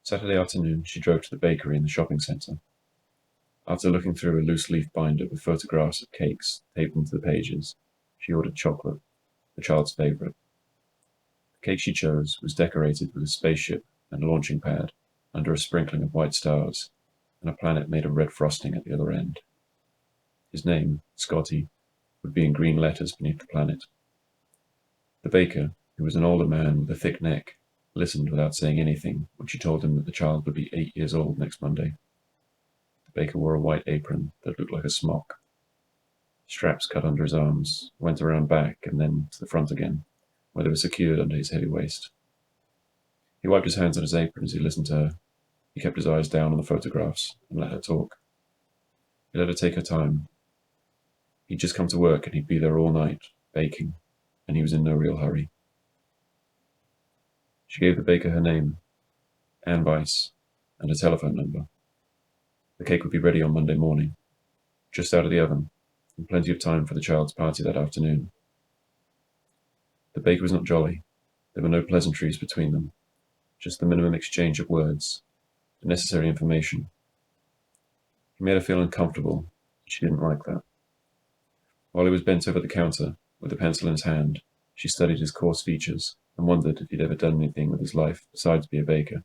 Saturday afternoon, she drove to the bakery in the shopping centre. After looking through a loose-leaf binder with photographs of cakes taped into the pages, she ordered chocolate, the child's favourite. The cake she chose was decorated with a spaceship and a launching pad under a sprinkling of white stars and a planet made of red frosting at the other end. His name, Scotty, would be in green letters beneath the planet. The baker, who was an older man with a thick neck, listened without saying anything when she told him that the child would be 8 years old next Monday. The baker wore a white apron that looked like a smock. Straps cut under his arms, went around back and then to the front again, where they were secured under his heavy waist. He wiped his hands on his apron as he listened to her. He kept his eyes down on the photographs and let her talk. He let her take her time. He'd just come to work and he'd be there all night, baking, and he was in no real hurry. She gave the baker her name, Ann Weiss, and her telephone number. The cake would be ready on Monday morning, just out of the oven, and plenty of time for the child's party that afternoon. The baker was not jolly. There were no pleasantries between them, just the minimum exchange of words, the necessary information. He made her feel uncomfortable. She didn't like that. While he was bent over the counter, with a pencil in his hand, she studied his coarse features and wondered if he'd ever done anything with his life besides be a baker.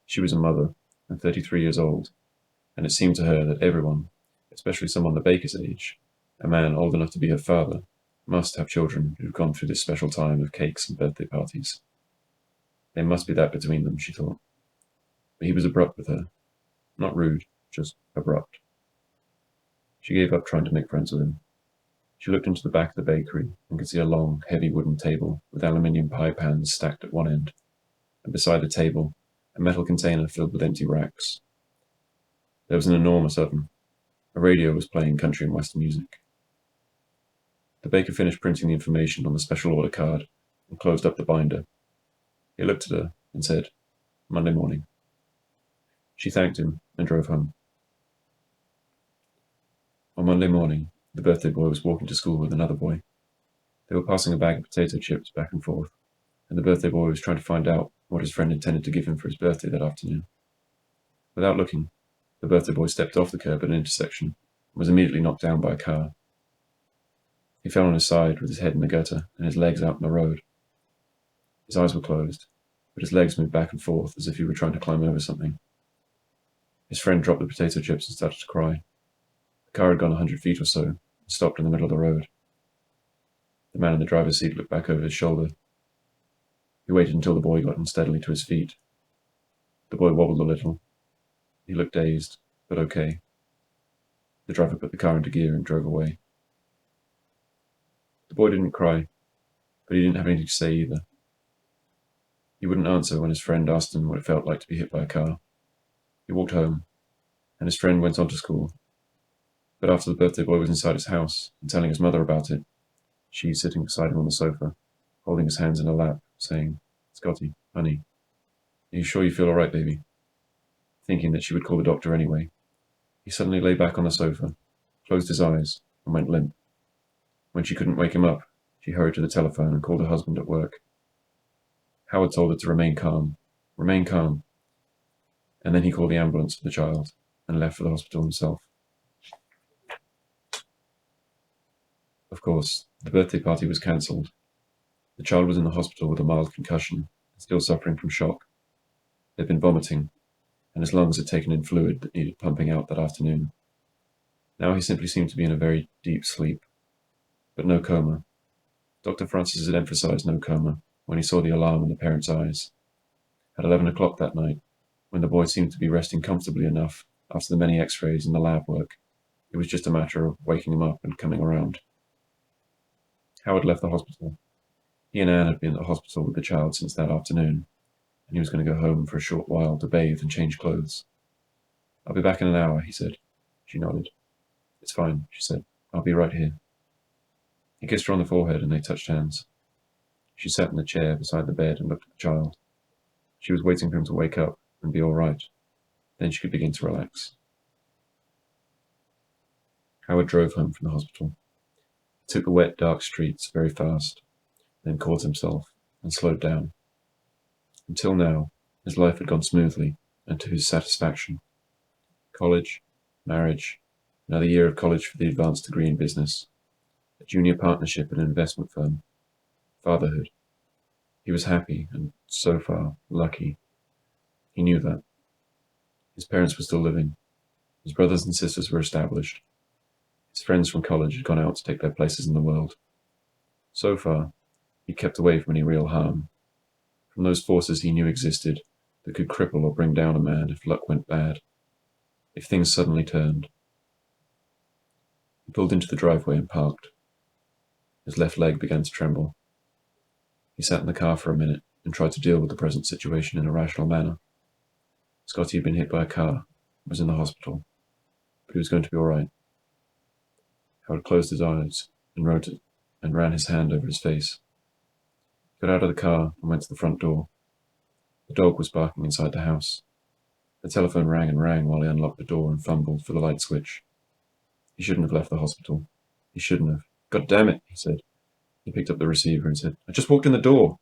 She was a mother, and 33 years old, and it seemed to her that everyone, especially someone the baker's age, a man old enough to be her father, must have children who've gone through this special time of cakes and birthday parties. There must be that between them, she thought. But he was abrupt with her. Not rude, just abrupt. She gave up trying to make friends with him. She looked into the back of the bakery and could see a long, heavy wooden table with aluminium pie pans stacked at one end, and beside the table, a metal container filled with empty racks. There was an enormous oven. A radio was playing country and western music. The baker finished printing the information on the special order card and closed up the binder. He looked at her and said, "Monday morning." She thanked him and drove home. On Monday morning, the birthday boy was walking to school with another boy. They were passing a bag of potato chips back and forth, and the birthday boy was trying to find out what his friend intended to give him for his birthday that afternoon. Without looking, the birthday boy stepped off the curb at an intersection and was immediately knocked down by a car. He fell on his side with his head in the gutter and his legs out in the road. His eyes were closed, but his legs moved back and forth as if he were trying to climb over something. His friend dropped the potato chips and started to cry. The car had gone 100 feet or so and stopped in the middle of the road. The man in the driver's seat looked back over his shoulder. He waited until the boy got unsteadily to his feet. The boy wobbled a little. He looked dazed, but okay. The driver put the car into gear and drove away. The boy didn't cry, but he didn't have anything to say either. He wouldn't answer when his friend asked him what it felt like to be hit by a car. He walked home, and his friend went on to school. But after the birthday boy was inside his house and telling his mother about it, she sitting beside him on the sofa, holding his hands in her lap, saying, "Scotty, honey, are you sure you feel all right, baby?" Thinking that she would call the doctor anyway, he suddenly lay back on the sofa, closed his eyes, and went limp. When she couldn't wake him up, she hurried to the telephone and called her husband at work. Howard told her to remain calm, and then he called the ambulance for the child and left for the hospital himself. Of course, the birthday party was cancelled. The child was in the hospital with a mild concussion, still suffering from shock. They'd been vomiting, and his lungs had taken in fluid that needed pumping out that afternoon. Now he simply seemed to be in a very deep sleep, but no coma. Dr. Francis had emphasized no coma when he saw the alarm in the parents' eyes. At 11 o'clock that night, when the boy seemed to be resting comfortably enough after the many x-rays and the lab work, it was just a matter of waking him up and coming around. Howard left the hospital. He and Anne had been at the hospital with the child since that afternoon, and he was going to go home for a short while to bathe and change clothes. "I'll be back in an hour," he said. She nodded. "It's fine," she said. "I'll be right here." He kissed her on the forehead and they touched hands. She sat in the chair beside the bed and looked at the child. She was waiting for him to wake up and be all right. Then she could begin to relax. Howard drove home from the hospital. He took the wet, dark streets very fast, then caught himself and slowed down. Until now, His life had gone smoothly, and to his satisfaction. College, marriage, another year of college for the advanced degree in business, a junior partnership in an investment firm, fatherhood. He was happy and, so far, lucky. He knew that. His parents were still living. His brothers and sisters were established. His friends from college had gone out to take their places in the world. So far, he kept away from any real harm, from those forces he knew existed that could cripple or bring down a man if luck went bad, if things suddenly turned. He pulled into the driveway and parked. His left leg began to tremble. He sat in the car for a minute and tried to deal with the present situation in a rational manner. Scotty had been hit by a car and was in the hospital, but he was going to be all right. Howard closed his eyes and wrote it and ran his hand over his face. He got out of the car and went to the front door. The dog was barking inside the house. The telephone rang and rang while he unlocked the door and fumbled for the light switch. He shouldn't have left the hospital. He shouldn't have. God damn it, he said. He picked up the receiver and said, I just walked in the door.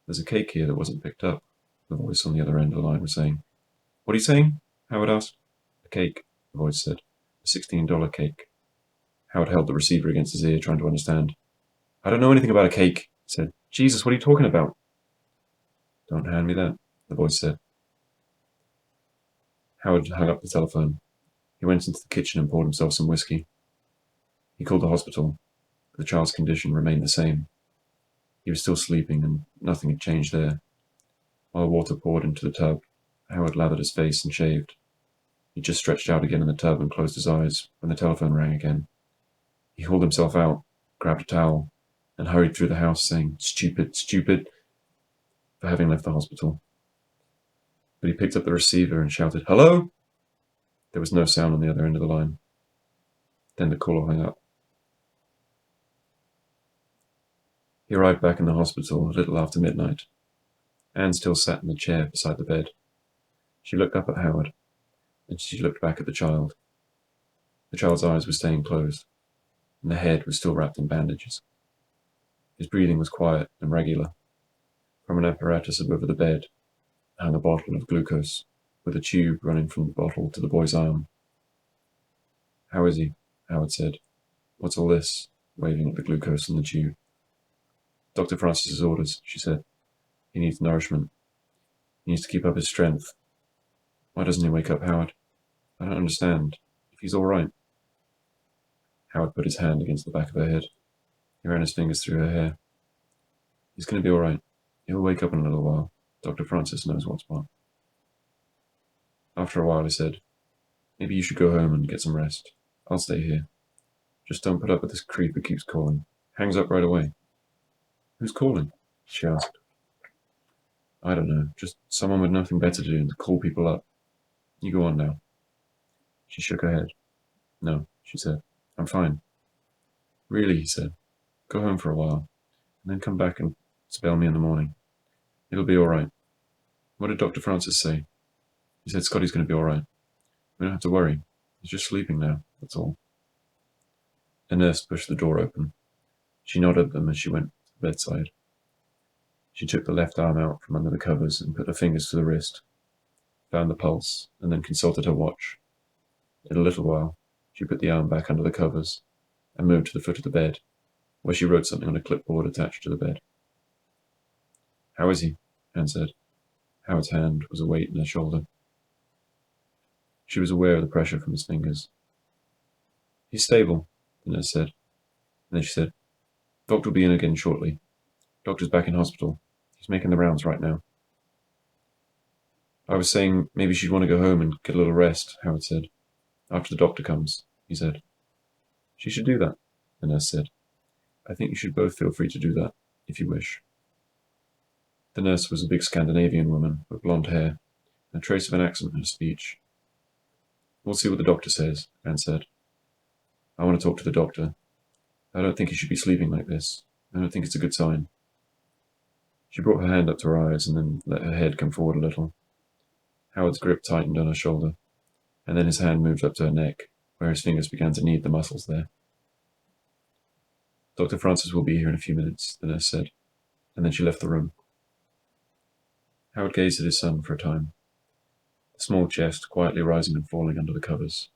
There's a cake here that wasn't picked up, the voice on the other end of the line was saying. What are you saying? Howard asked. A cake, the voice said. A $16 cake. Howard held the receiver against his ear, trying to understand. I don't know anything about a cake, he said. Jesus, what are you talking about? Don't hand me that, the voice said. Howard hung up the telephone. He went into the kitchen and poured himself some whiskey. He called the hospital, but the child's condition remained the same. He was still sleeping, and nothing had changed there. While water poured into the tub, Howard lathered his face and shaved. He just stretched out again in the tub and closed his eyes when the telephone rang again. He hauled himself out, grabbed a towel, and hurried through the house saying, Stupid, stupid, for having left the hospital. But he picked up the receiver and shouted, Hello? There was no sound on the other end of the line. Then the caller hung up. He arrived back in the hospital a little after midnight. Anne still sat in the chair beside the bed. She looked up at Howard, and she looked back at the child. The child's eyes were staying closed, and the head was still wrapped in bandages. His breathing was quiet and regular. From an apparatus above the bed hung a bottle of glucose, with a tube running from the bottle to the boy's arm. How is he? Howard said. What's all this? Waving at the glucose and the tube. Dr. Francis's orders, she said. He needs nourishment. He needs to keep up his strength. Why doesn't he wake up, Howard? I don't understand. If he's all right. Howard put his hand against the back of her head. He ran his fingers through her hair. He's going to be all right. He'll wake up in a little while. Dr. Francis knows what's what. After a while, he said, Maybe you should go home and get some rest. I'll stay here. Just don't put up with this creep who keeps calling. Hangs up right away. Who's calling? She asked. I don't know. Just someone with nothing better to do than to call people up. You go on now. She shook her head. No, she said. I'm fine. Really, he said. Go home for a while, and then come back and spell me in the morning. It'll be all right. What did Dr. Francis say? He said Scotty's going to be all right. We don't have to worry. He's just sleeping now, that's all. A nurse pushed the door open. She nodded at them as she went to the bedside. She took the left arm out from under the covers and put her fingers to the wrist, found the pulse, and then consulted her watch. In a little while, she put the arm back under the covers and moved to the foot of the bed, where she wrote something on a clipboard attached to the bed. How is he? Anne said. Howard's hand was a weight on her shoulder. She was aware of the pressure from his fingers. He's stable, the nurse said. And then she said, Doctor will be in again shortly. Doctor's back in hospital. He's making the rounds right now. I was saying maybe she'd want to go home and get a little rest, Howard said. After the doctor comes, he said. She should do that, the nurse said. I think you should both feel free to do that, if you wish. The nurse was a big Scandinavian woman with blonde hair and a trace of an accent in her speech. We'll see what the doctor says, Anne said. I want to talk to the doctor. I don't think he should be sleeping like this. I don't think it's a good sign. She brought her hand up to her eyes and then let her head come forward a little. Howard's grip tightened on her shoulder, and then his hand moved up to her neck, where his fingers began to knead the muscles there. Dr. Francis will be here in a few minutes, the nurse said, and then she left the room. Howard gazed at his son for a time, the small chest quietly rising and falling under the covers.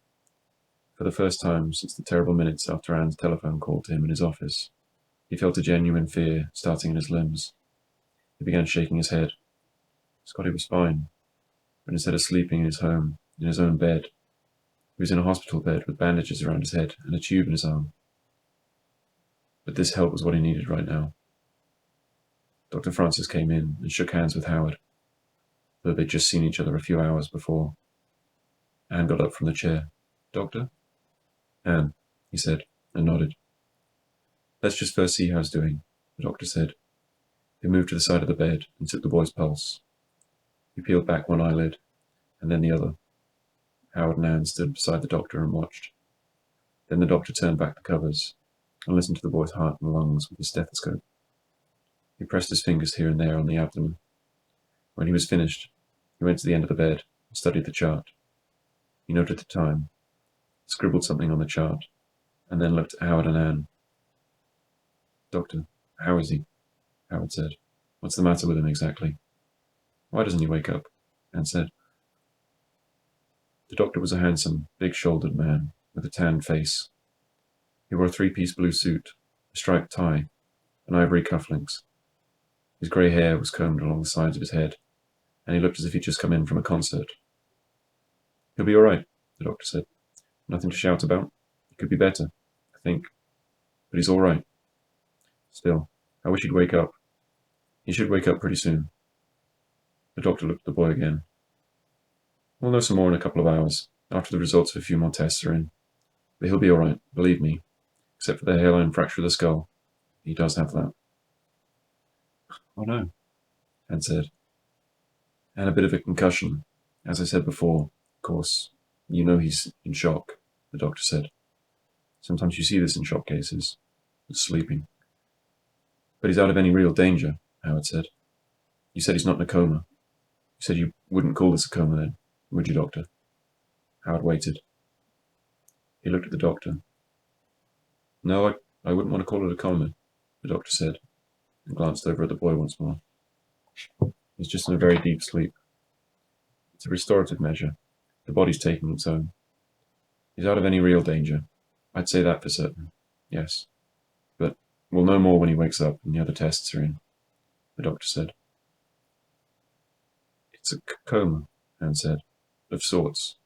For the first time since the terrible minutes after Anne's telephone call to him in his office, he felt a genuine fear starting in his limbs. He began shaking his head. Scotty was fine, but instead of sleeping in his home, in his own bed, he was in a hospital bed with bandages around his head and a tube in his arm. But this help was what he needed right now. Dr. Francis came in and shook hands with Howard, though they'd just seen each other a few hours before. Anne got up from the chair. "Doctor?" "Anne," he said, and nodded. "Let's just first see how he's doing," the doctor said. He moved to the side of the bed and took the boy's pulse. He peeled back one eyelid, and then the other. Howard and Anne stood beside the doctor and watched. Then the doctor turned back the covers and listened to the boy's heart and lungs with his stethoscope. He pressed his fingers here and there on the abdomen. When he was finished, he went to the end of the bed and studied the chart. He noted the time, scribbled something on the chart, and then looked at Howard and Anne. "Doctor, how is he?" Howard said. "What's the matter with him exactly?" "Why doesn't he wake up?" Anne said. The doctor was a handsome, big-shouldered man with a tanned face. He wore a three-piece blue suit, a striped tie, and ivory cufflinks. His grey hair was combed along the sides of his head, and he looked as if he'd just come in from a concert. "He'll be all right," the doctor said. "Nothing to shout about. It could be better, I think. But he's all right. Still, I wish he'd wake up. He should wake up pretty soon." The doctor looked at the boy again. "We'll know some more in a couple of hours, after the results of a few more tests are in. But he'll be all right, believe me, except for the hairline fracture of the skull. He does have that." "Oh no," Anne said. "And a bit of a concussion. As I said before, of course, you know he's in shock," the doctor said. "Sometimes you see this in shock cases. With sleeping." "But he's out of any real danger," Howard said. "You said he's not in a coma. You said you wouldn't call this a coma then, would you, doctor?" Howard waited. He looked at the doctor. "No, I wouldn't want to call it a coma," the doctor said, and glanced over at the boy once more. "He's just in a very deep sleep. It's a restorative measure. The body's taking its own. He's out of any real danger. I'd say that for certain. Yes. But we'll know more when he wakes up and the other tests are in," the doctor said. "It's a coma," Anne said. "Of sorts."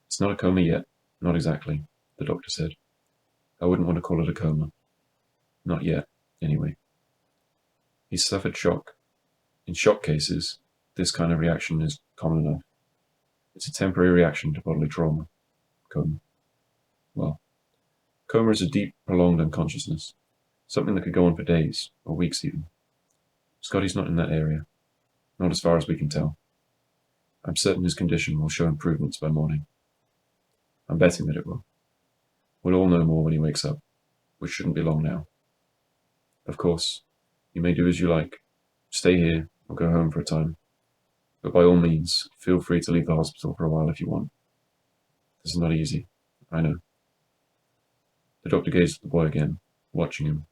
"It's not a coma yet. Not exactly," the doctor said. "I wouldn't want to call it a coma. Not yet, anyway. He's suffered shock. In shock cases, this kind of reaction is common enough. It's a temporary reaction to bodily trauma. Coma. Well, coma is a deep, prolonged unconsciousness. Something that could go on for days, or weeks even. Scotty's not in that area. Not as far as we can tell. I'm certain his condition will show improvements by morning. I'm betting that it will. We'll all know more when he wakes up, which shouldn't be long now. Of course, you may do as you like. Stay here or go home for a time. But by all means, feel free to leave the hospital for a while if you want. This is not easy, I know." The doctor gazed at the boy again, watching him,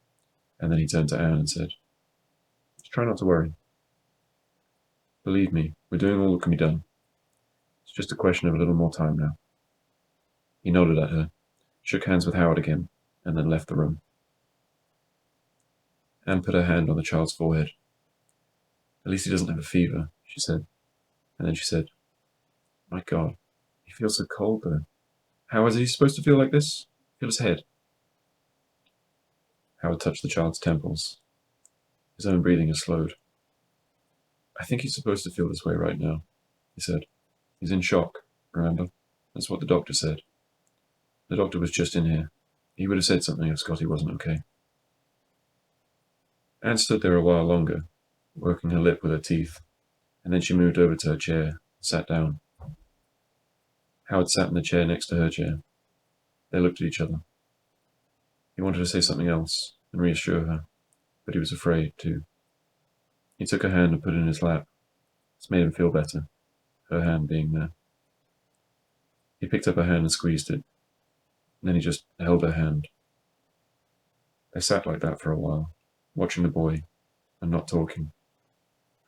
and then he turned to Anne and said, "Just try not to worry. Believe me, we're doing all that can be done. It's just a question of a little more time now." He nodded at her, shook hands with Howard again, and then left the room. Anne put her hand on the child's forehead. "At least he doesn't have a fever," she said. And then she said, "My God, he feels so cold though. How is he supposed to feel like this? Feel his head." Howard touched the child's temples. His own breathing had slowed. "I think he's supposed to feel this way right now," he said. "He's in shock, remember? That's what the doctor said. The doctor was just in here. He would have said something if Scotty wasn't okay." Anne stood there a while longer, working her lip with her teeth, and then she moved over to her chair and sat down. Howard sat in the chair next to her chair. They looked at each other. He wanted to say something else and reassure her, but he was afraid, too. He took her hand and put it in his lap. This made him feel better, her hand being there. He picked up her hand and squeezed it. Then he just held her hand. They sat like that for a while, watching the boy and not talking.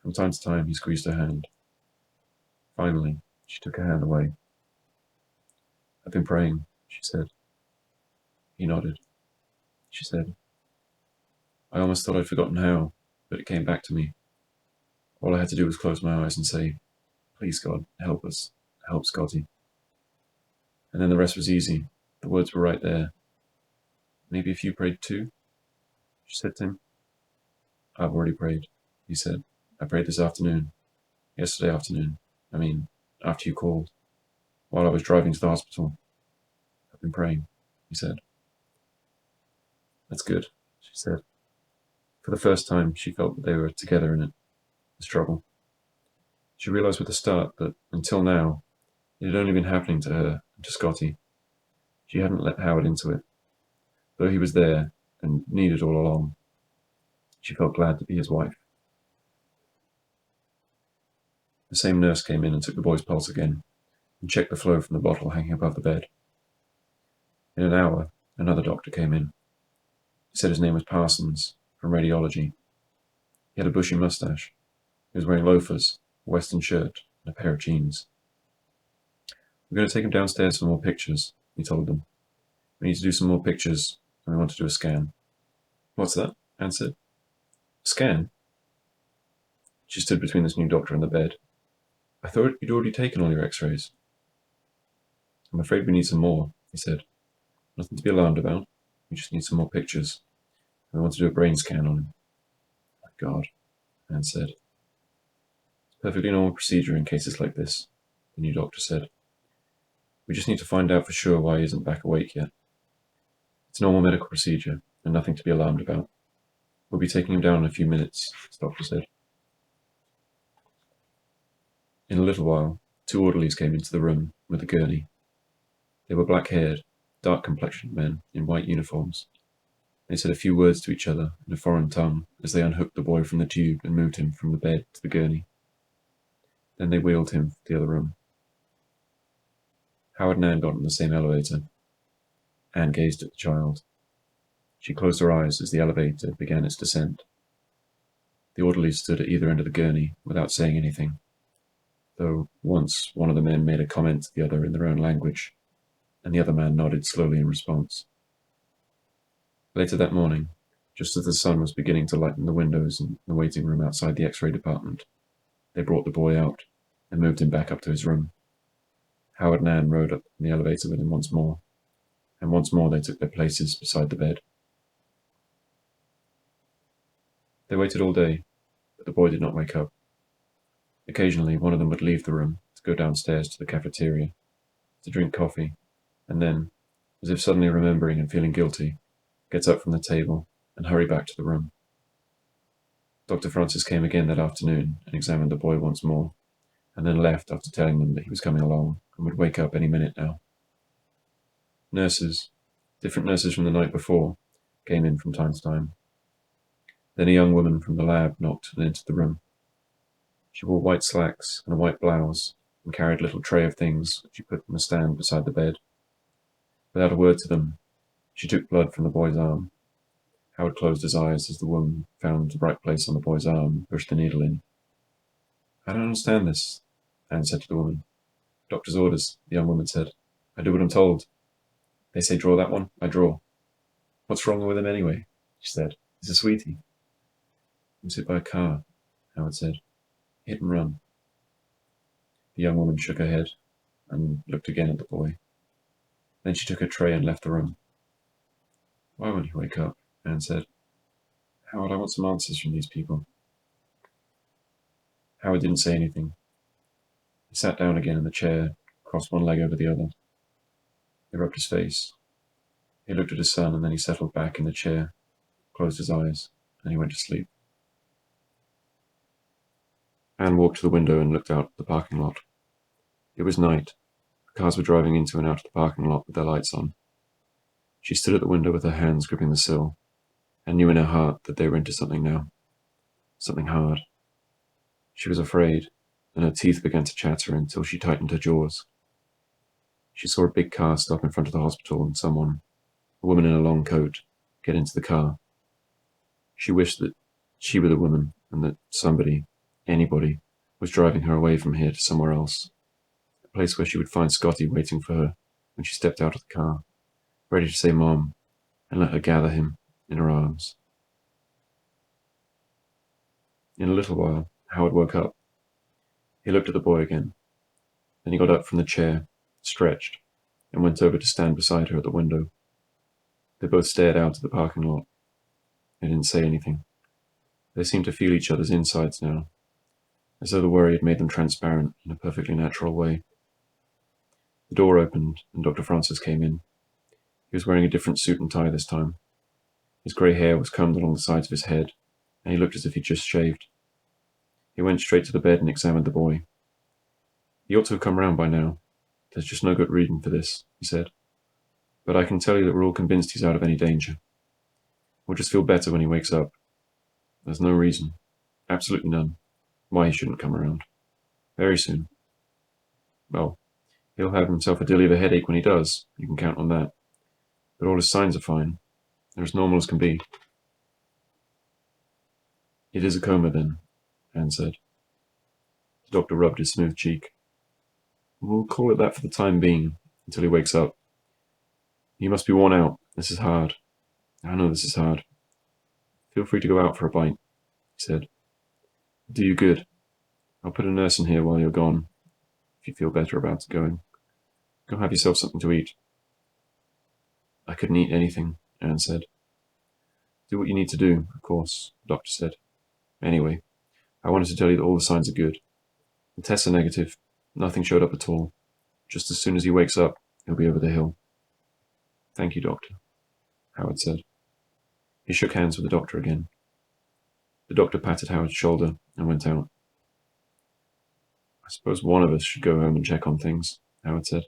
From time to time, he squeezed her hand. Finally, she took her hand away. "I've been praying," she said. He nodded. She said, "I almost thought I'd forgotten how, but it came back to me. All I had to do was close my eyes and say, 'Please, God, help us. Help Scotty.' And then the rest was easy. The words were right there. Maybe if you prayed too?" She said to him. "I've already prayed," he said. "I prayed this afternoon. Yesterday afternoon. After you called. While I was driving to the hospital. I've been praying," he said. "That's good," she said. For the first time, she felt that they were together in it, the struggle. She realized with the start that, until now, it had only been happening to her and to Scotty. She hadn't let Howard into it. Though he was there and needed all along, she felt glad to be his wife. The same nurse came in and took the boy's pulse again, and checked the flow from the bottle hanging above the bed. In an hour, another doctor came in. He said his name was Parsons, from radiology. He had a bushy mustache. He was wearing loafers, a western shirt, and a pair of jeans. "We're going to take him downstairs for more pictures," he told them. "We need to do some more pictures, and we want to do a scan." "What's that?" Anne said. "A scan?" She stood between this new doctor and the bed. "I thought you'd already taken all your x-rays." "I'm afraid we need some more," he said. "Nothing to be alarmed about. We just need some more pictures. And we want to do a brain scan on him." "My God," Anne said. "It's a perfectly normal procedure in cases like this," the new doctor said. "We just need to find out for sure why he isn't back awake yet. It's a normal medical procedure, and nothing to be alarmed about. We'll be taking him down in a few minutes," the doctor said. In a little while, 2 orderlies came into the room with a gurney. They were black-haired, dark-complexioned men in white uniforms. They said a few words to each other in a foreign tongue as they unhooked the boy from the tube and moved him from the bed to the gurney. Then they wheeled him to the other room. Howard and Anne got in the same elevator. Anne gazed at the child. She closed her eyes as the elevator began its descent. The orderlies stood at either end of the gurney without saying anything, though once one of the men made a comment to the other in their own language, and the other man nodded slowly in response. Later that morning, just as the sun was beginning to lighten the windows in the waiting room outside the X-ray department, they brought the boy out and moved him back up to his room. Howard and Anne rode up in the elevator with him once more, and once more they took their places beside the bed. They waited all day, but the boy did not wake up. Occasionally, one of them would leave the room to go downstairs to the cafeteria, to drink coffee, and then, as if suddenly remembering and feeling guilty, gets up from the table and hurry back to the room. Dr. Francis came again that afternoon and examined the boy once more, and then left after telling them that he was coming along and would wake up any minute now. Nurses, different nurses from the night before, came in from time to time. Then a young woman from the lab knocked and entered the room. She wore white slacks and a white blouse and carried a little tray of things which she put on a stand beside the bed. Without a word to them, she took blood from the boy's arm. Howard closed his eyes as the woman found the right place on the boy's arm and pushed the needle in. "I don't understand this," Anne said to the woman. "Doctor's orders," the young woman said. "I do what I'm told. They say draw that one, I draw. What's wrong with him anyway?" she said. "He's a sweetie." "He was hit by a car," Howard said. "Hit and run." The young woman shook her head and looked again at the boy. Then she took her tray and left the room. "Why won't he wake up?" Anne said. "Howard, I want some answers from these people." Howard didn't say anything. He sat down again in the chair, crossed one leg over the other. He rubbed his face. He looked at his son, and then he settled back in the chair, closed his eyes, and he went to sleep. Anne walked to the window and looked out at the parking lot. It was night. Cars were driving into and out of the parking lot with their lights on. She stood at the window with her hands gripping the sill, and knew in her heart that they were into something now. Something hard. She was afraid, and her teeth began to chatter until she tightened her jaws. She saw a big car stop in front of the hospital and someone, a woman in a long coat, get into the car. She wished that she were the woman and that somebody, anybody, was driving her away from here to somewhere else, a place where she would find Scotty waiting for her when she stepped out of the car, ready to say Mom, and let her gather him in her arms. In a little while, Howard woke up. He looked at the boy again. Then he got up from the chair, stretched, and went over to stand beside her at the window. They both stared out at the parking lot. They didn't say anything. They seemed to feel each other's insides now, as though the worry had made them transparent in a perfectly natural way. The door opened, and Dr. Francis came in. He was wearing a different suit and tie this time. His grey hair was combed along the sides of his head, and he looked as if he'd just shaved. He went straight to the bed and examined the boy. "He ought to have come round by now. There's just no good reason for this," he said. "But I can tell you that we're all convinced he's out of any danger. We'll just feel better when he wakes up. There's no reason, absolutely none, why he shouldn't come around. Very soon. Well, he'll have himself a dilly of a headache when he does, you can count on that. But all his signs are fine. They're as normal as can be." "It is a coma, then," Anne said. The doctor rubbed his smooth cheek. "We'll call it that for the time being, until he wakes up. You must be worn out. This is hard. I know this is hard. Feel free to go out for a bite," he said. "It'll do you good. I'll put a nurse in here while you're gone, if you feel better about going. Go have yourself something to eat." "I couldn't eat anything," Anne said. "Do what you need to do, of course," the doctor said. "Anyway, I wanted to tell you that all the signs are good. The tests are negative. Nothing showed up at all. Just as soon as he wakes up, he'll be over the hill." "Thank you, Doctor," Howard said. He shook hands with the doctor again. The doctor patted Howard's shoulder and went out. "I suppose one of us should go home and check on things," Howard said.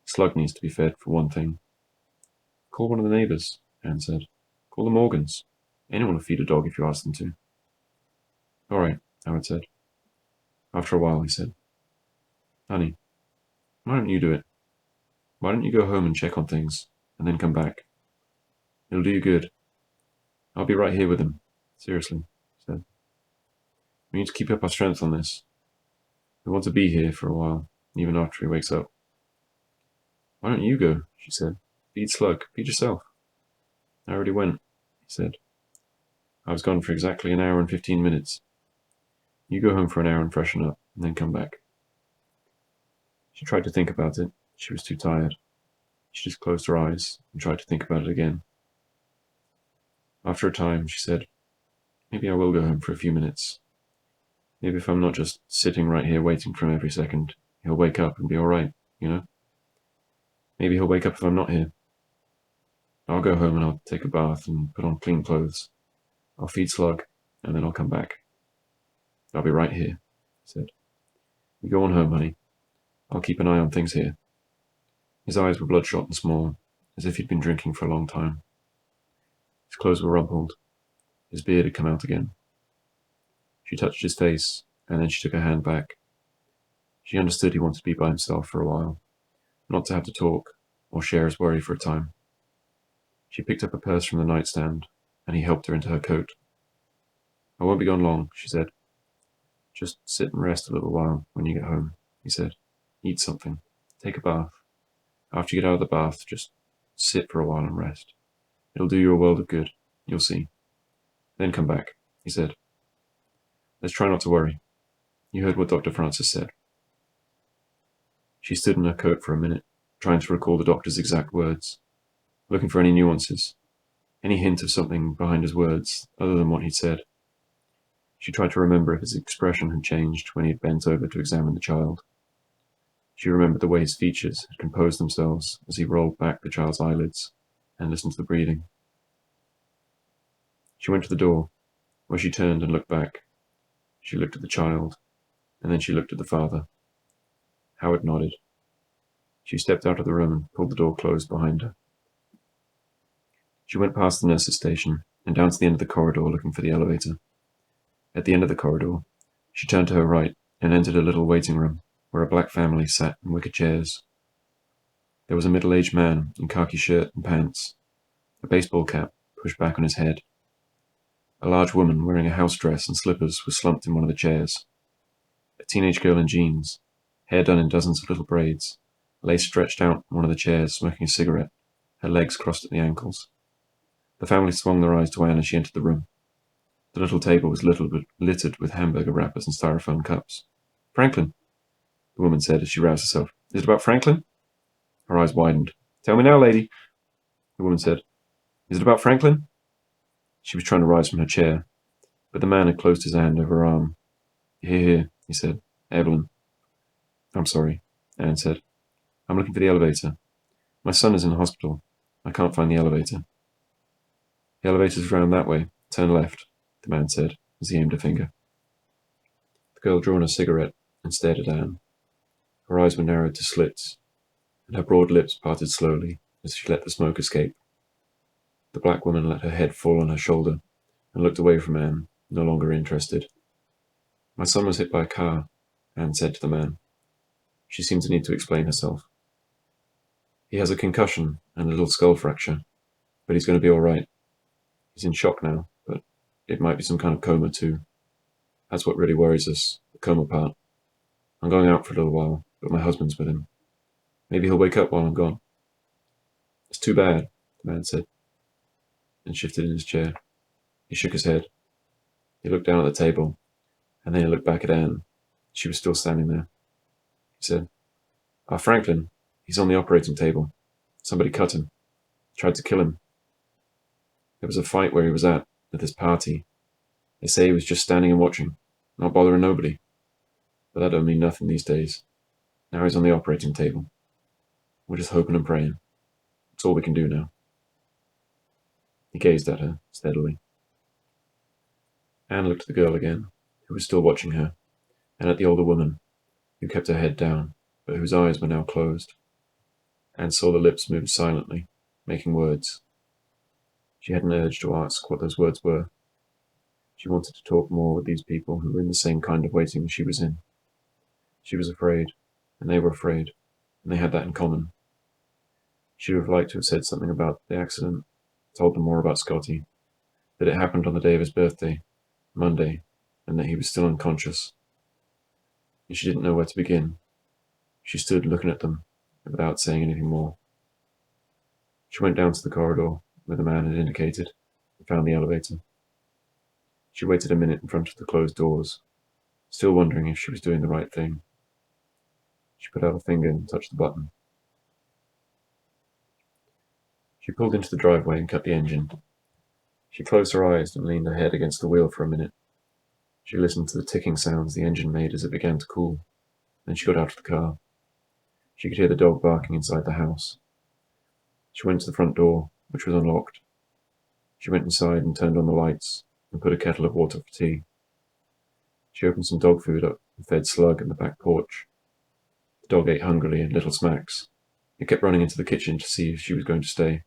"Slug needs to be fed, for one thing." "Call one of the neighbors," Anne said. "Call the Morgans. Anyone will feed a dog if you ask them to." "All right," Howard said. After a while, he said, "Honey, why don't you do it? Why don't you go home and check on things, and then come back? It'll do you good. I'll be right here with him. Seriously," he said. "We need to keep up our strength on this. We want to be here for a while, even after he wakes up." "Why don't you go?" she said. "Feed Slug. Feed yourself." "I already went," he said. "I was gone for exactly an hour and 15 minutes. You go home for an hour and freshen up, and then come back." She tried to think about it. She was too tired. She just closed her eyes and tried to think about it again. After a time, she said, "Maybe I will go home for a few minutes. Maybe if I'm not just sitting right here waiting for him every second, he'll wake up and be all right, you know? Maybe he'll wake up if I'm not here. I'll go home and I'll take a bath and put on clean clothes. I'll feed Slug, and then I'll come back. I'll be right here," he said. "You go on home, honey. I'll keep an eye on things here." His eyes were bloodshot and small, as if he'd been drinking for a long time. His clothes were rumpled. His beard had come out again. She touched his face, and then she took her hand back. She understood he wanted to be by himself for a while, not to have to talk or share his worry for a time. She picked up a purse from the nightstand, and he helped her into her coat. "I won't be gone long," she said. "Just sit and rest a little while when you get home," he said. "Eat something. Take a bath. After you get out of the bath, just sit for a while and rest. It'll do you a world of good. You'll see. Then come back," he said. "Let's try not to worry. You heard what Dr. Francis said." She stood in her coat for a minute, trying to recall the doctor's exact words, looking for any nuances, any hint of something behind his words other than what he'd said. She tried to remember if his expression had changed when he had bent over to examine the child. She remembered the way his features had composed themselves as he rolled back the child's eyelids and listened to the breathing. She went to the door, where she turned and looked back. She looked at the child, and then she looked at the father. Howard nodded. She stepped out of the room and pulled the door closed behind her. She went past the nurse's station and down to the end of the corridor looking for the elevator. At the end of the corridor, she turned to her right and entered a little waiting room where a black family sat in wicker chairs. There was a middle-aged man in khaki shirt and pants, a baseball cap pushed back on his head. A large woman wearing a house dress and slippers was slumped in one of the chairs. A teenage girl in jeans, hair done in dozens of little braids, lay stretched out in one of the chairs smoking a cigarette, her legs crossed at the ankles. The family swung their eyes to Anne as she entered the room. The little table was littered with hamburger wrappers and styrofoam cups. "Franklin," the woman said as she roused herself. "Is it about Franklin?" Her eyes widened. "Tell me now, lady," the woman said. "Is it about Franklin?" She was trying to rise from her chair, but the man had closed his hand over her arm. Here, he said. "Evelyn." "I'm sorry," Anne said. "I'm looking for the elevator. My son is in the hospital. I can't find the elevator." "The elevator's round that way. Turn left," the man said as he aimed a finger. The girl drew on a cigarette and stared at Anne. Her eyes were narrowed to slits, and her broad lips parted slowly as she let the smoke escape. The black woman let her head fall on her shoulder and looked away from Anne, no longer interested. "My son was hit by a car," Anne said to the man. She seemed to need to explain herself. "He has a concussion and a little skull fracture, but he's going to be all right. He's in shock now, but it might be some kind of coma too. That's what really worries us, the coma part. I'm going out for a little while, but my husband's with him. Maybe he'll wake up while I'm gone." "It's too bad," the man said, and shifted in his chair. He shook his head. He looked down at the table, and then he looked back at Anne. She was still standing there. He said, Franklin, he's on the operating table. Somebody cut him. Tried to kill him. There was a fight where he was at this party. They say he was just standing and watching, not bothering nobody. But that don't mean nothing these days. Now he's on the operating table. We're just hoping and praying. That's all we can do now." He gazed at her steadily. Anne looked at the girl again, who was still watching her, and at the older woman, who kept her head down, but whose eyes were now closed. Anne saw the lips move silently, making words. She had an urge to ask what those words were. She wanted to talk more with these people who were in the same kind of waiting she was in. She was afraid, and they were afraid, and they had that in common. She would have liked to have said something about the accident, told them more about Scotty, that it happened on the day of his birthday, Monday, and that he was still unconscious. And she didn't know where to begin. She stood looking at them, without saying anything more. She went down to the corridor, where the man had indicated, and found the elevator. She waited a minute in front of the closed doors, still wondering if she was doing the right thing. She put out a finger and touched the button. She pulled into the driveway and cut the engine. She closed her eyes and leaned her head against the wheel for a minute. She listened to the ticking sounds the engine made as it began to cool. Then she got out of the car. She could hear the dog barking inside the house. She went to the front door, which was unlocked. She went inside and turned on the lights and put a kettle of water for tea. She opened some dog food up and fed Slug in the back porch. The dog ate hungrily in little smacks. It kept running into the kitchen to see if she was going to stay.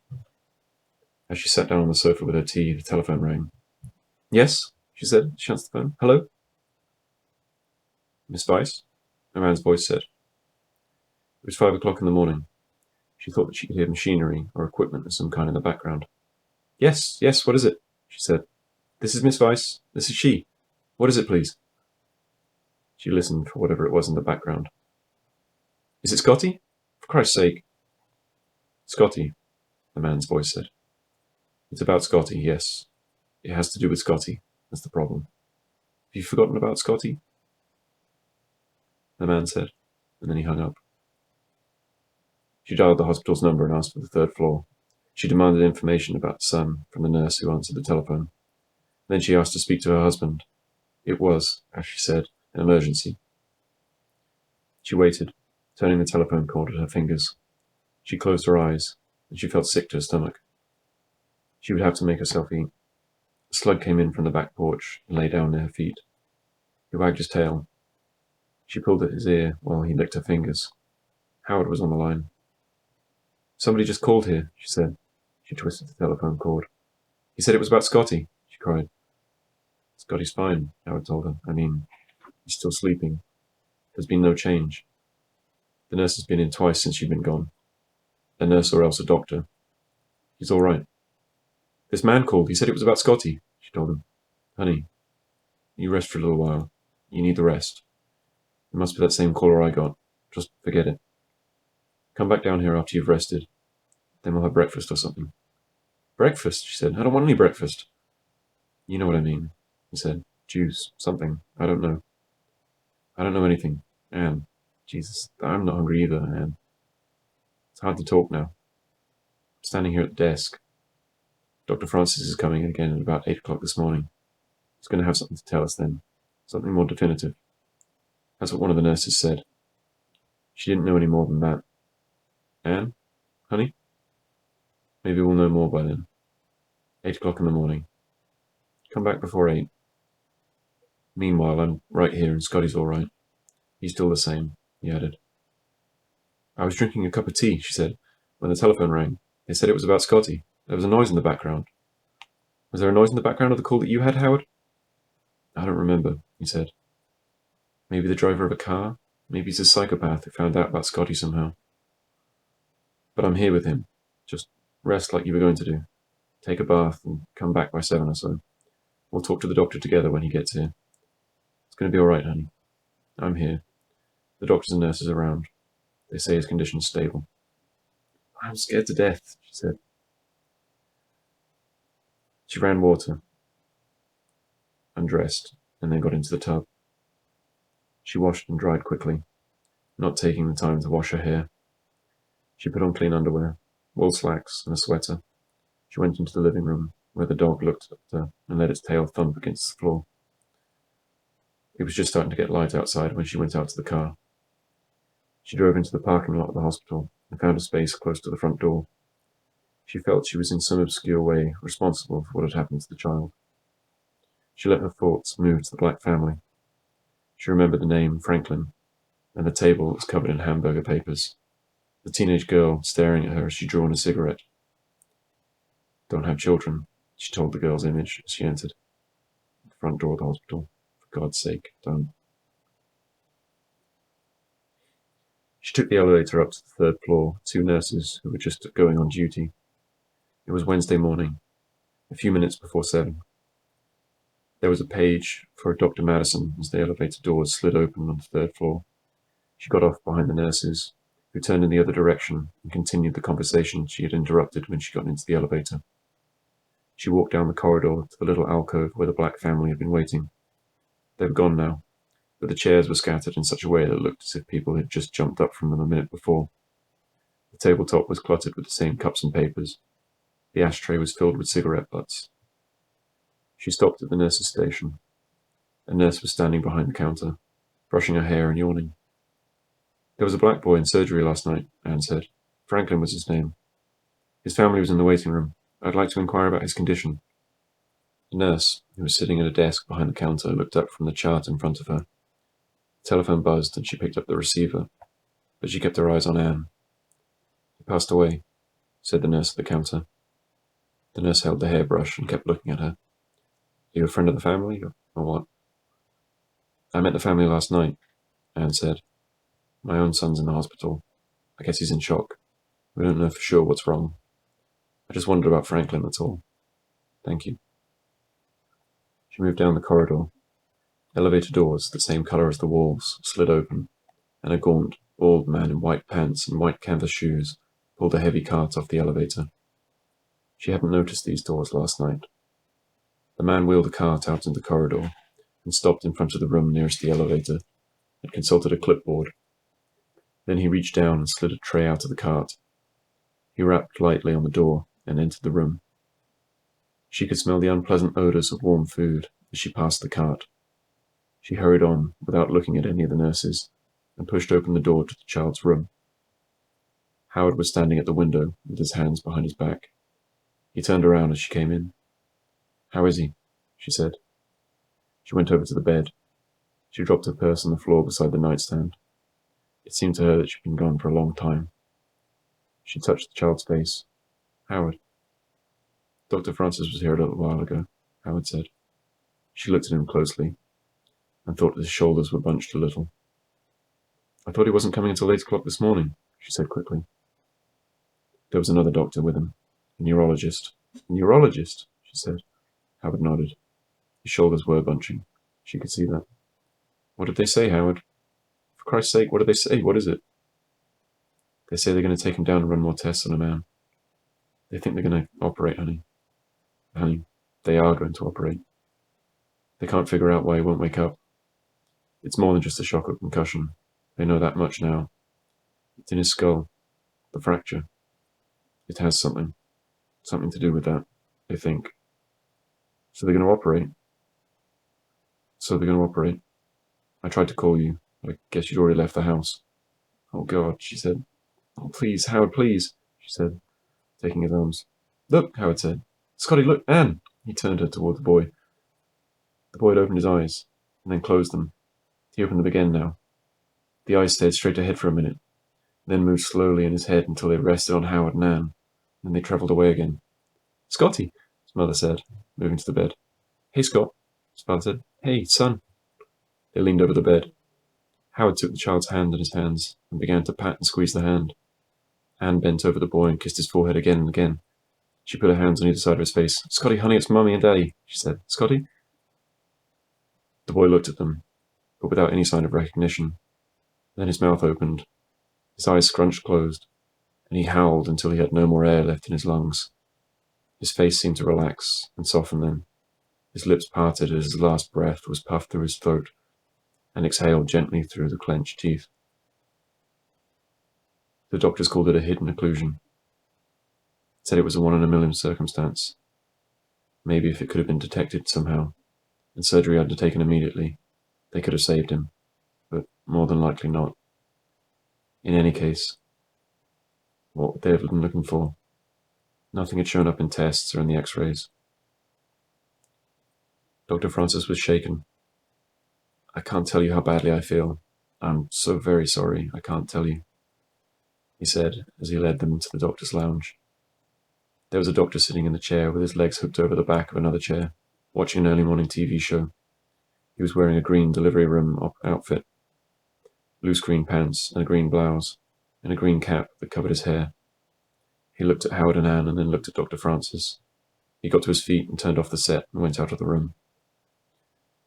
As she sat down on the sofa with her tea, the telephone rang. "Yes," she said. She answered the phone. "Hello?" "Miss Weiss?" a man's voice said. It was 5 o'clock in the morning. She thought that she could hear machinery or equipment of some kind in the background. Yes, what is it?" she said. "This is Miss Weiss. This is she. What is it, please?" She listened for whatever it was in the background. "Is it Scotty? For Christ's sake." "Scotty," the man's voice said. "It's about Scotty, yes. It has to do with Scotty. That's the problem. Have you forgotten about Scotty?" The man said, and then he hung up. She dialed the hospital's number and asked for the third floor. She demanded information about her son from the nurse who answered the telephone. Then she asked to speak to her husband. It was, as she said, an emergency. She waited, turning the telephone cord at her fingers. She closed her eyes, and she felt sick to her stomach. She would have to make herself eat. Slug came in from the back porch and lay down near her feet. He wagged his tail. She pulled at his ear while he licked her fingers. Howard was on the line. "Somebody just called here," she said. She twisted the telephone cord. "He said it was about Scotty," she cried. "Scotty's fine," Howard told her. "I mean, he's still sleeping. There's been no change. The nurse has been in twice since you've been gone. A nurse or else a doctor. He's all right." "This man called. He said it was about Scotty," she told him. Honey, you rest for a little while. You need the rest. It must be that same caller I got. Just forget it. Come back down here after you've rested. Then we'll have breakfast or something. Breakfast, she said. I don't want any breakfast. You know what I mean, he said. Juice, something. I don't know. I don't know anything. Anne. Jesus, I'm not hungry either, Anne. It's hard to talk now. I'm standing here at the desk. Dr. Francis is coming again at about 8 o'clock this morning. He's going to have something to tell us then. Something more definitive. That's what one of the nurses said. She didn't know any more than that. Anne? Honey? Maybe we'll know more by then. 8 o'clock in the morning. Come back before 8. Meanwhile, I'm right here and Scotty's all right. He's still the same, he added. I was drinking a cup of tea, she said, when the telephone rang. They said it was about Scotty. There was a noise in the background. Was there a noise in the background of the call that you had, Howard? I don't remember, he said. Maybe the driver of a car? Maybe he's a psychopath who found out about Scotty somehow. But I'm here with him. Just rest like you were going to do. Take a bath and come back by 7 or so. We'll talk to the doctor together when he gets here. It's going to be all right, honey. I'm here. The doctors and nurses around. They say his condition's stable. I'm scared to death, she said. She ran water, undressed, and then got into the tub. She washed and dried quickly, not taking the time to wash her hair. She put on clean underwear, wool slacks, and a sweater. She went into the living room, where the dog looked at her and let its tail thump against the floor. It was just starting to get light outside when she went out to the car. She drove into the parking lot of the hospital and found a space close to the front door. She felt she was in some obscure way responsible for what had happened to the child. She let her thoughts move to the black family. She remembered the name Franklin, and the table was covered in hamburger papers. The teenage girl staring at her as she drew on a cigarette. Don't have children, she told the girl's image as she entered the front door of the hospital. For God's sake, don't. She took the elevator up to the 3rd floor with 2 nurses who were just going on duty. It was Wednesday morning, a few minutes before 7. There was a page for Dr. Madison as the elevator doors slid open on the 3rd floor. She got off behind the nurses, who turned in the other direction and continued the conversation she had interrupted when she got into the elevator. She walked down the corridor to the little alcove where the black family had been waiting. They were gone now, but the chairs were scattered in such a way that it looked as if people had just jumped up from them a minute before. The tabletop was cluttered with the same cups and papers. The ashtray was filled with cigarette butts. She stopped at the nurse's station. A nurse was standing behind the counter, brushing her hair and yawning. There was a black boy in surgery last night, Anne said. Franklin was his name. His family was in the waiting room. I'd like to inquire about his condition. The nurse, who was sitting at a desk behind the counter, looked up from the chart in front of her. The telephone buzzed and she picked up the receiver, but she kept her eyes on Anne. He passed away, said the nurse at the counter. The nurse held the hairbrush and kept looking at her. Are you a friend of the family, or what? I met the family last night, Anne said. My own son's in the hospital. I guess he's in shock. We don't know for sure what's wrong. I just wondered about Franklin, that's all. Thank you. She moved down the corridor. Elevator doors, the same color as the walls, slid open, and a gaunt, bald man in white pants and white canvas shoes pulled a heavy cart off the elevator. She hadn't noticed these doors last night. The man wheeled the cart out into the corridor and stopped in front of the room nearest the elevator and consulted a clipboard. Then he reached down and slid a tray out of the cart. He rapped lightly on the door and entered the room. She could smell the unpleasant odors of warm food as she passed the cart. She hurried on without looking at any of the nurses and pushed open the door to the child's room. Howard was standing at the window with his hands behind his back. He turned around as she came in. How is he? She said. She went over to the bed. She dropped her purse on the floor beside the nightstand. It seemed to her that she'd been gone for a long time. She touched the child's face. Howard. Dr. Francis was here a little while ago, Howard said. She looked at him closely and thought his shoulders were bunched a little. I thought he wasn't coming until 8 o'clock this morning, she said quickly. There was another doctor with him, a neurologist. A neurologist, she said. Howard nodded. His shoulders were bunching. She could see that. What did they say, Howard? For Christ's sake, what did they say? What is it? They say they're going to take him down and run more tests on a man. They think they're going to operate, honey. Honey, they are going to operate. They can't figure out why he won't wake up. It's more than just a shock or concussion. They know that much now. It's in his skull. The fracture. It has something to do with that, they think. So they're going to operate. I tried to call you, but I guess you'd already left the house. Oh, God, she said. Oh, please, Howard, please, she said, taking his arms. Look, Howard said. Scotty, look, Anne. He turned her toward the boy. The boy had opened his eyes, and then closed them. He opened them again now. The eyes stared straight ahead for a minute, then moved slowly in his head until they rested on Howard and Anne. Then they travelled away again. Scotty, his mother said, moving to the bed. Hey, Scott, his father said. Hey, son. They leaned over the bed. Howard took the child's hand in his hands and began to pat and squeeze the hand. Anne bent over the boy and kissed his forehead again and again. She put her hands on either side of his face. Scotty, honey, it's Mummy and Daddy, she said. Scotty? The boy looked at them, but without any sign of recognition. Then his mouth opened, his eyes scrunched closed, and he howled until he had no more air left in his lungs. His face seemed to relax and soften then. His lips parted as his last breath was puffed through his throat and exhaled gently through the clenched teeth. The doctors called it a hidden occlusion. Said it was a 1 in a million circumstance. Maybe if it could have been detected somehow, and surgery undertaken immediately, they could have saved him, but more than likely not. In any case, what would they have been looking for? Nothing had shown up in tests or in the x-rays. Dr. Francis was shaken. I can't tell you how badly I feel. I'm so very sorry, I can't tell you, he said as he led them to the doctor's lounge. There was a doctor sitting in the chair with his legs hooked over the back of another chair, watching an early morning TV show. He was wearing a green delivery room outfit, loose green pants and a green blouse, and a green cap that covered his hair. He looked at Howard and Anne and then looked at Dr. Francis. He got to his feet and turned off the set and went out of the room.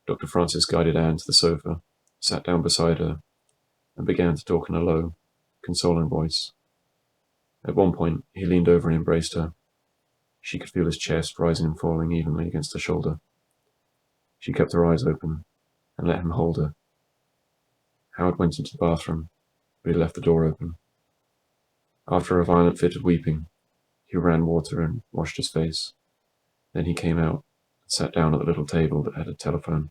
Dr. Francis guided Anne to the sofa, sat down beside her, and began to talk in a low, consoling voice. At one point, he leaned over and embraced her. She could feel his chest rising and falling evenly against her shoulder. She kept her eyes open and let him hold her. Howard went into the bathroom, but he left the door open. After a violent fit of weeping, he ran water and washed his face. Then he came out and sat down at the little table that had a telephone.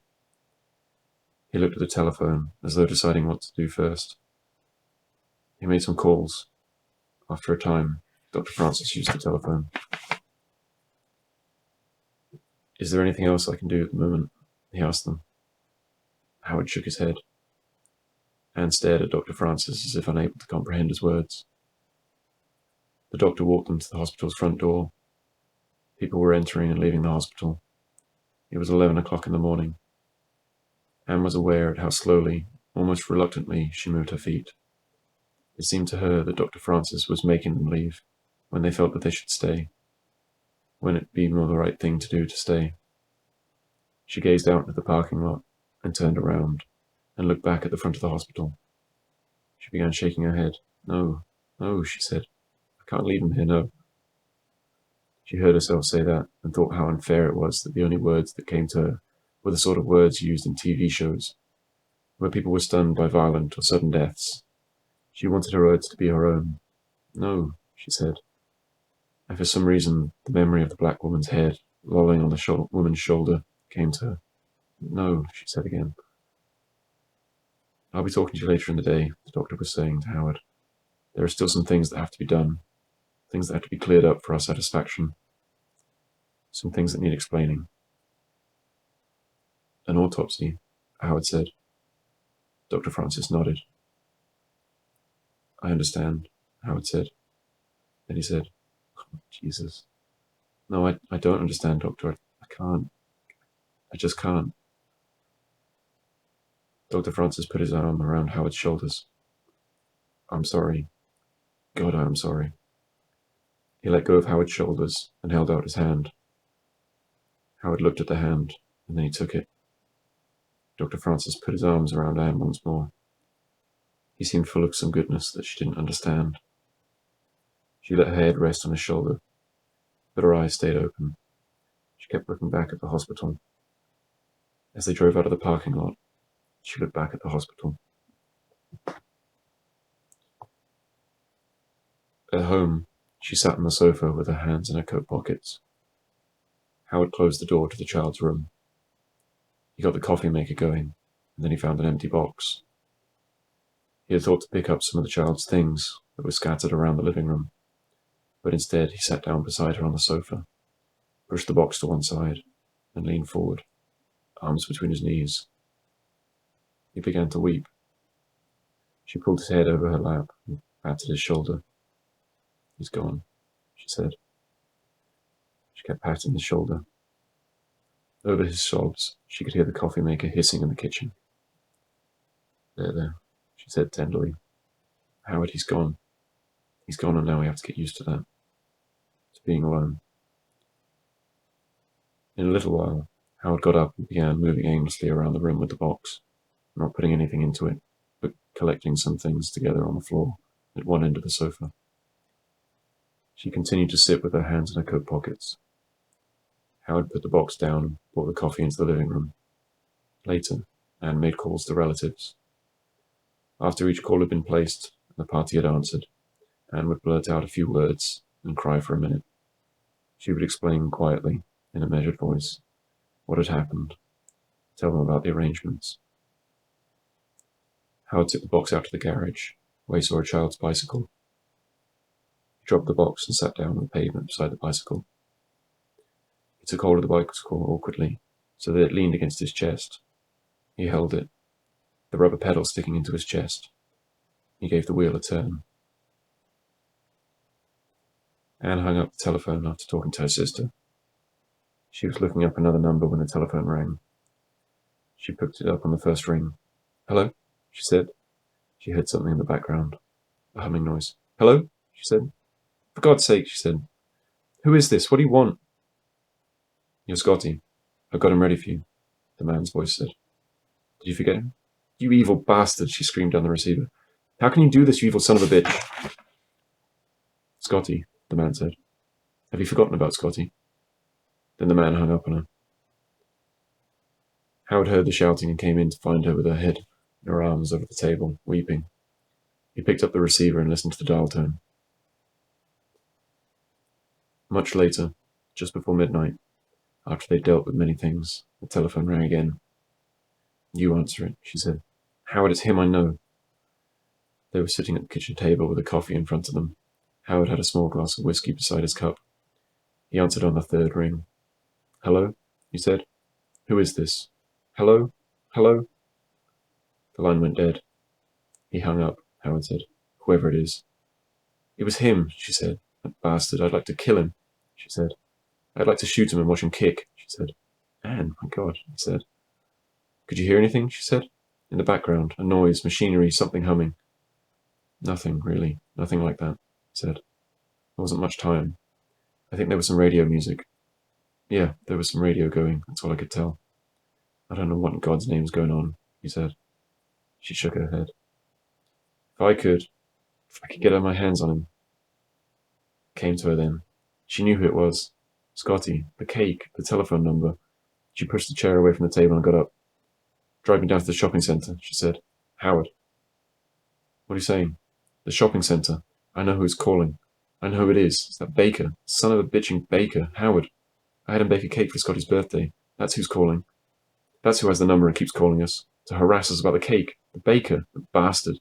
He looked at the telephone as though deciding what to do first. He made some calls. After a time, Dr. Francis used the telephone. Is there anything else I can do at the moment? He asked them. Howard shook his head. Anne stared at Dr. Francis as if unable to comprehend his words. The doctor walked them to the hospital's front door. People were entering and leaving the hospital. It was 11 o'clock in the morning. Anne was aware of how slowly, almost reluctantly, she moved her feet. It seemed to her that Dr. Francis was making them leave, when they felt that they should stay, when it would be more the right thing to do to stay. She gazed out into the parking lot and turned around and looked back at the front of the hospital. She began shaking her head. No, no, she said. I can't leave him here, no. She heard herself say that and thought how unfair it was that the only words that came to her were the sort of words used in TV shows, where people were stunned by violent or sudden deaths. She wanted her words to be her own. No, she said. And for some reason, the memory of the black woman's head lolling on the woman's shoulder came to her. No, she said again. I'll be talking to you later in the day, the doctor was saying to Howard. There are still some things that have to be done, things that have to be cleared up for our satisfaction, some things that need explaining. An autopsy, Howard said. Dr. Francis nodded. I understand, Howard said. Then he said, oh, Jesus. No, I don't understand, Doctor. I can't. I just can't. Dr. Francis put his arm around Howard's shoulders. I'm sorry. God, I am sorry. He let go of Howard's shoulders and held out his hand. Howard looked at the hand and then he took it. Dr. Francis put his arms around Anne once more. He seemed full of some goodness that she didn't understand. She let her head rest on his shoulder, but her eyes stayed open. She kept looking back at the hospital. As they drove out of the parking lot, she looked back at the hospital. At home, she sat on the sofa with her hands in her coat pockets. Howard closed the door to the child's room. He got the coffee maker going, and then he found an empty box. He had thought to pick up some of the child's things that were scattered around the living room, but instead he sat down beside her on the sofa, pushed the box to one side, and leaned forward, arms between his knees. He began to weep. She pulled his head over her lap and patted his shoulder. "He's gone," she said. She kept patting his shoulder. Over his sobs, she could hear the coffee maker hissing in the kitchen. There, she said tenderly. "Howard, he's gone. He's gone, and now we have to get used to that. To being alone." In a little while, Howard got up and began moving aimlessly around the room with the box, not putting anything into it, but collecting some things together on the floor at one end of the sofa. She continued to sit with her hands in her coat pockets. Howard put the box down and brought the coffee into the living room. Later, Anne made calls to relatives. After each call had been placed and the party had answered, Anne would blurt out a few words and cry for a minute. She would explain quietly, in a measured voice, what had happened, tell them about the arrangements. Howard took the box out to the garage, where he saw a child's bicycle. He dropped the box and sat down on the pavement beside the bicycle. He took hold of the bicycle awkwardly, so that it leaned against his chest. He held it, the rubber pedal sticking into his chest. He gave the wheel a turn. Anne hung up the telephone after talking to her sister. She was looking up another number when the telephone rang. She picked it up on the first ring. "Hello?" she said. She heard something in the background, a humming noise. "Hello?" she said. "For God's sake," she said. "Who is this? What do you want?" "You're Scotty. I've got him ready for you," the man's voice said. "Did you forget him?" "You evil bastard," she screamed down the receiver. "How can you do this, you evil son of a bitch?" "Scotty," the man said. "Have you forgotten about Scotty?" Then the man hung up on her. Howard heard the shouting and came in to find her with her head in her arms over the table, weeping. He picked up the receiver and listened to the dial tone. Much later, just before midnight, after they'd dealt with many things, the telephone rang again. "You answer it," she said. "Howard, it's him, I know." They were sitting at the kitchen table with a coffee in front of them. Howard had a small glass of whiskey beside his cup. He answered on the third ring. "Hello?" he said. "Who is this? Hello? Hello?" The line went dead. He hung up, Howard said. "Whoever it is." "It was him," she said. "That bastard. I'd like to kill him," she said. "I'd like to shoot him and watch him kick," she said. "Anne, my God," he said. "Could you hear anything?" she said. "In the background, a noise, machinery, something humming." "Nothing, really. Nothing like that," he said. "There wasn't much time. I think there was some radio music." "Yeah, there was some radio going, that's all I could tell." "I don't know what in God's name's going on," he said. She shook her head. If I could get my hands on him." It came to her then. She knew who it was. Scotty, the cake, the telephone number. She pushed the chair away from the table and got up. "Drive me down to the shopping centre," she said. "Howard." "What are you saying?" "The shopping centre. I know who's calling. I know who it is. It's that baker. Son of a bitching baker. Howard. I had him bake a cake for Scotty's birthday. That's who's calling. That's who has the number and keeps calling us, to harass us about the cake. The baker. The bastard."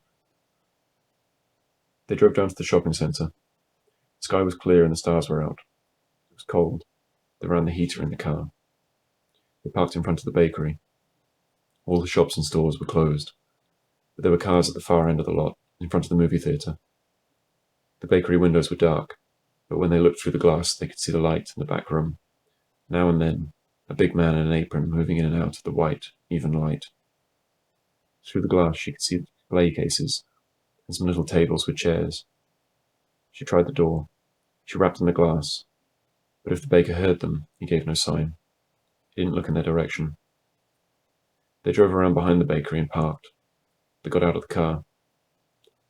They drove down to the shopping centre. The sky was clear and the stars were out. It was cold. They ran the heater in the car. They parked in front of the bakery. All the shops and stores were closed, but there were cars at the far end of the lot, in front of the movie theatre. The bakery windows were dark, but when they looked through the glass they could see the light in the back room. Now and then, a big man in an apron moving in and out of the white, even light. Through the glass she could see display cases and some little tables with chairs. She tried the door. She rapped on the glass, but if the baker heard them, he gave no sign. He didn't look in their direction. They drove around behind the bakery and parked. They got out of the car.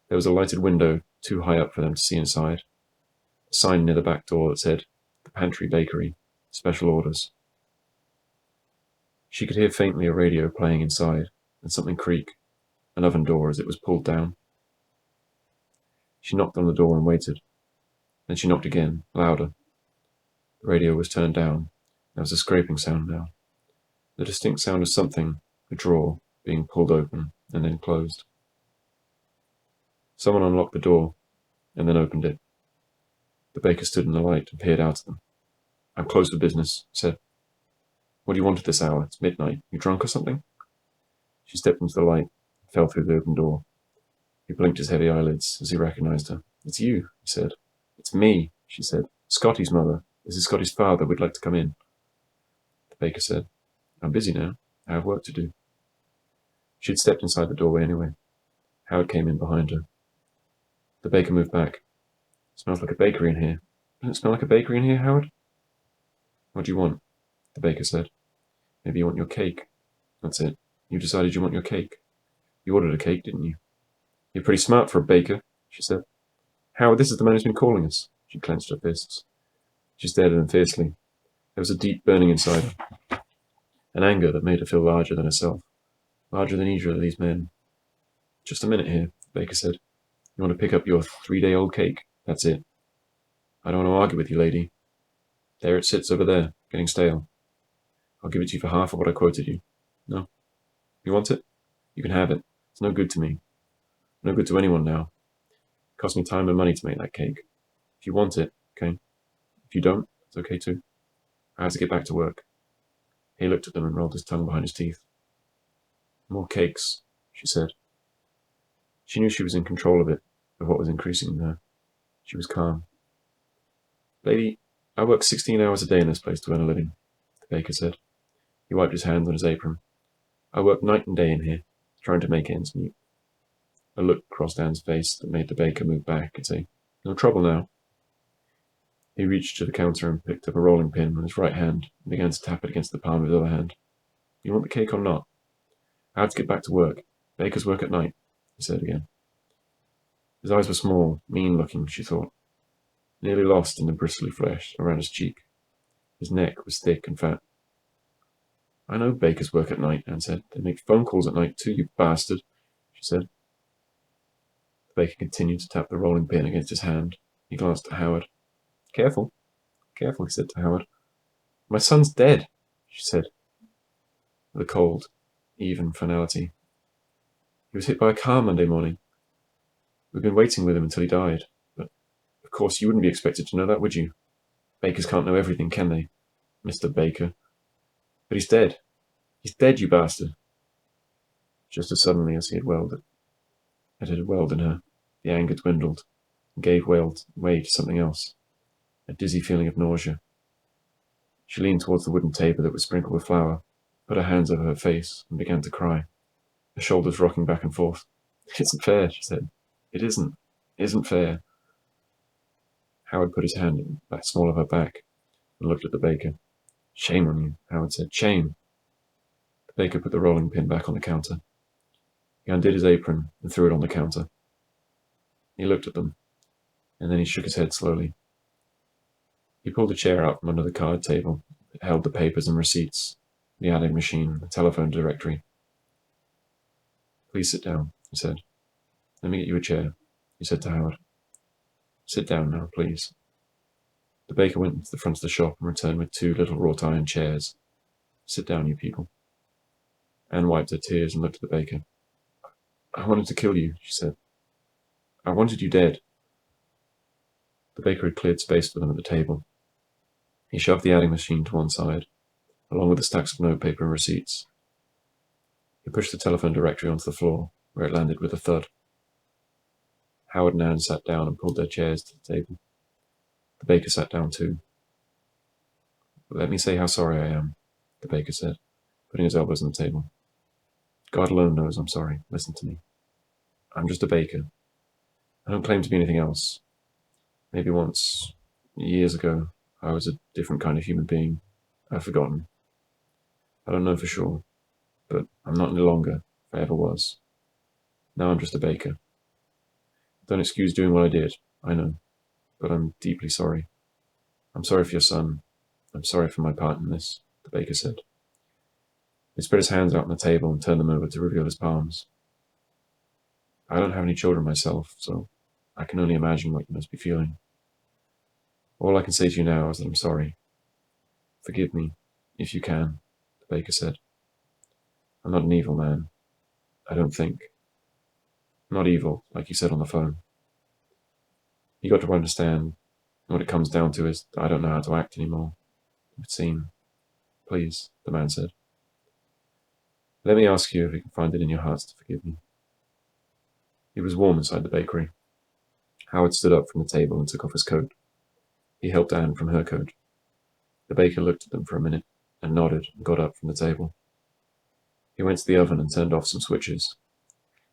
There was a lighted window too high up for them to see inside. A sign near the back door that said, "The Pantry Bakery, Special Orders." She could hear faintly a radio playing inside, and something creak, an oven door as it was pulled down. She knocked on the door and waited. Then she knocked again, louder. The radio was turned down. There was a scraping sound now. The distinct sound of something, a drawer, being pulled open and then closed. Someone unlocked the door and then opened it. The baker stood in the light and peered out at them. "I'm closed for business," he said. "What do you want at this hour? It's midnight. You drunk or something?" She stepped into the light and fell through the open door. He blinked his heavy eyelids as he recognized her. "It's you," he said. "It's me," she said. "Scotty's mother. This is Scotty's father. We'd like to come in." The baker said, "I'm busy now. I have work to do." She had stepped inside the doorway anyway. Howard came in behind her. The baker moved back. "It smells like a bakery in here." "Doesn't it smell like a bakery in here, Howard?" "What do you want?" The baker said. "Maybe you want your cake." "That's it. You decided you want your cake. You ordered a cake, didn't you?" "You're pretty smart for a baker," she said. "Howard, this is the man who's been calling us." She clenched her fists. She stared at him fiercely. There was a deep burning inside her, an anger that made her feel larger than herself, larger than either of these men. "Just a minute here," the baker said. "You want to pick up your 3-day-old cake? That's it. I don't want to argue with you, lady. There it sits over there, getting stale. I'll give it to you for half of what I quoted you. No? You want it? You can have it. It's no good to me. No good to anyone now. It cost me time and money to make that cake. If you want it, okay. If you don't, it's okay too. I have to get back to work." He looked at them and rolled his tongue behind his teeth. "More cakes," she said. She knew she was in control of it, of what was increasing in her. She was calm. "Lady, I work 16 hours a day in this place to earn a living," the baker said. He wiped his hands on his apron. "I work night and day in here, trying to make ends meet." A look crossed Anne's face that made the baker move back and say, "No trouble now." He reached to the counter and picked up a rolling pin with his right hand and began to tap it against the palm of his other hand. "You want the cake or not?" "I have to get back to work. Bakers work at night," he said again. His eyes were small, mean-looking, she thought, nearly lost in the bristly flesh around his cheek. His neck was thick and fat. "I know bakers work at night," Anne said. "They make phone calls at night too, you bastard," she said. The baker continued to tap the rolling pin against his hand. He glanced at Howard. "Careful, careful," he said to Howard. "My son's dead," she said, with a cold, even finality. "He was hit by a car Monday morning. We've been waiting with him until he died. But, of course, you wouldn't be expected to know that, would you? Bakers can't know everything, can they, Mr. Baker? But he's dead. He's dead, you bastard." Just as suddenly as it had welled in her, the anger dwindled and gave way to something else, a dizzy feeling of nausea. She leaned towards the wooden table that was sprinkled with flour, put her hands over her face, and began to cry, her shoulders rocking back and forth. "It isn't fair," she said. "It isn't fair." Howard put his hand in the small of her back and looked at the baker. "Shame on you," Howard said. "Shame." The baker put the rolling pin back on the counter. He undid his apron and threw it on the counter. He looked at them, and then he shook his head slowly. He pulled a chair out from under the card table that held the papers and receipts, the adding machine, the telephone directory. "Please sit down," he said. "Let me get you a chair," he said to Howard. "Sit down now, please." The baker went to the front of the shop and returned with 2 little wrought-iron chairs. "Sit down, you people." Anne wiped her tears and looked at the baker. "I wanted to kill you," she said. "I wanted you dead." The baker had cleared space for them at the table. He shoved the adding machine to one side, along with the stacks of notepaper and receipts. He pushed the telephone directory onto the floor, where it landed with a thud. Howard and Anne sat down and pulled their chairs to the table. The baker sat down too. "Let me say how sorry I am," the baker said, putting his elbows on the table. "God alone knows I'm sorry. Listen to me. I'm just a baker. I don't claim to be anything else. Maybe once, years ago, I was a different kind of human being. I've forgotten. I don't know for sure, but I'm not any longer, if I ever was. Now I'm just a baker. Don't excuse doing what I did, I know, but I'm deeply sorry. I'm sorry for your son. I'm sorry for my part in this, the baker said. He spread his hands out on the table and turned them over to reveal his palms. I don't have any children myself, so I can only imagine what you must be feeling. All I can say to you now is that I'm sorry. Forgive me, if you can, the baker said. I'm not an evil man. I don't think. Not evil, like you said on the phone. You got to understand, what it comes down to is that I don't know how to act anymore. It would seem. Please, the man said. Let me ask you if you can find it in your hearts to forgive me. It was warm inside the bakery. Howard stood up from the table and took off his coat. He helped Anne from her coat. The baker looked at them for a minute and nodded and got up from the table. He went to the oven and turned off some switches.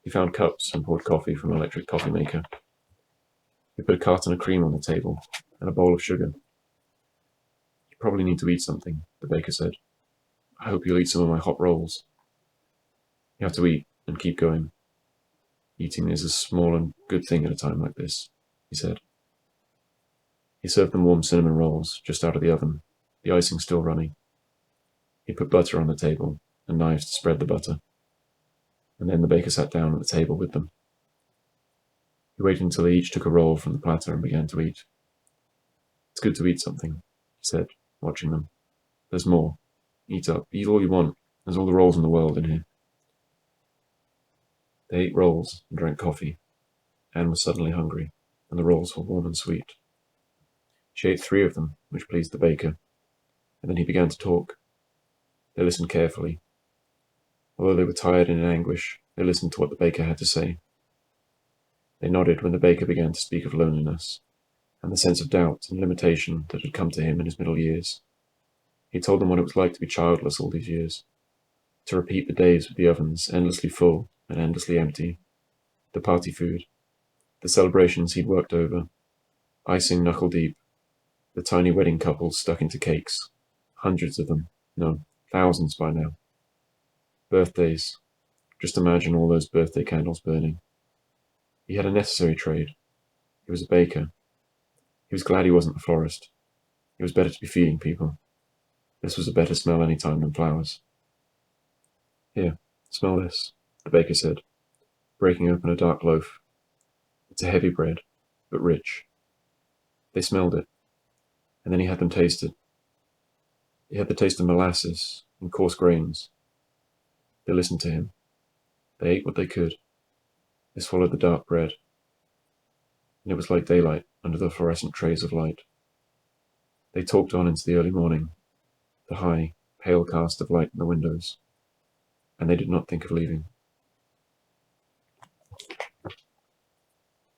He found cups and poured coffee from an electric coffee maker. He put a carton of cream on the table and a bowl of sugar. You probably need to eat something, the baker said. I hope you'll eat some of my hot rolls. You have to eat and keep going. Eating is a small and good thing at a time like this, he said. He served them warm cinnamon rolls just out of the oven, the icing still running. He put butter on the table and knives to spread the butter. And then the baker sat down at the table with them. He waited until they each took a roll from the platter and began to eat. It's good to eat something, he said, watching them. There's more. Eat up. Eat all you want. There's all the rolls in the world in here. They ate rolls and drank coffee. Anne was suddenly hungry, and the rolls were warm and sweet. She ate 3 of them, which pleased the baker, and then he began to talk. They listened carefully. Although they were tired and in anguish, they listened to what the baker had to say. They nodded when the baker began to speak of loneliness, and the sense of doubt and limitation that had come to him in his middle years. He told them what it was like to be childless all these years, to repeat the days with the ovens endlessly full and endlessly empty, the party food, the celebrations he'd worked over, icing knuckle-deep, the tiny wedding couples stuck into cakes, hundreds of them, no, thousands by now. Birthdays, just imagine all those birthday candles burning. He had a necessary trade. He was a baker. He was glad he wasn't a florist. It was better to be feeding people. This was a better smell any time than flowers. Here, smell this, the baker said, breaking open a dark loaf. It's a heavy bread, but rich. They smelled it, and then he had them taste it. He had the taste of molasses and coarse grains. They listened to him. They ate what they could. They swallowed the dark bread, and it was like daylight under the fluorescent trays of light. They talked on into the early morning, the high, pale cast of light in the windows, and they did not think of leaving.